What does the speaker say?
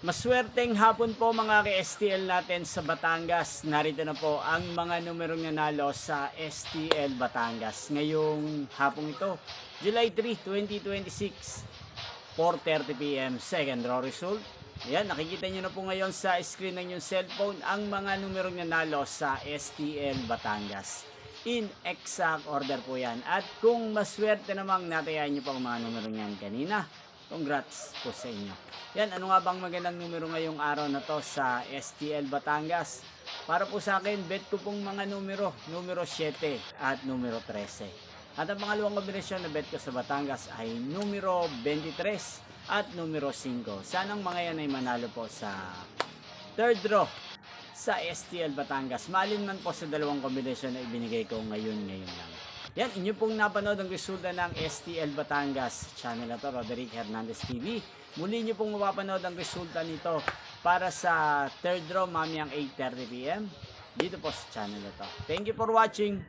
Maswerteng hapon po mga ka-STL natin sa Batangas. Narito na po ang mga numerong nanalo sa STL Batangas. Ngayong hapong ito, July 3, 2026, 4:30 PM, second draw result. Ayan, nakikita nyo na po ngayon sa screen ng yung cellphone ang mga numerong nanalo sa STL Batangas. In exact order po yan. At kung maswerte namang natayaan nyo po ang mga numerong yan kanina, congrats po sa inyo. Yan, ano nga bang magandang numero ngayong araw na to sa STL Batangas? Para po sa akin, bet ko pong mga numero 7 at numero 13. At ang pangalawang kombinasyon na bet ko sa Batangas ay numero 23 at numero 5. Sanang mga yan ay manalo po sa third draw sa STL Batangas. Malin man po sa dalawang kombinasyon na ibinigay ko ngayon lang. Yan, inyo pong napanood ang resulta ng STL Batangas channel na to, Roderick Hernandez TV. Muli nyo pong mapapanood ang resulta nito para sa third draw mamayang 8:30 PM dito po sa channel na to. Thank you for watching.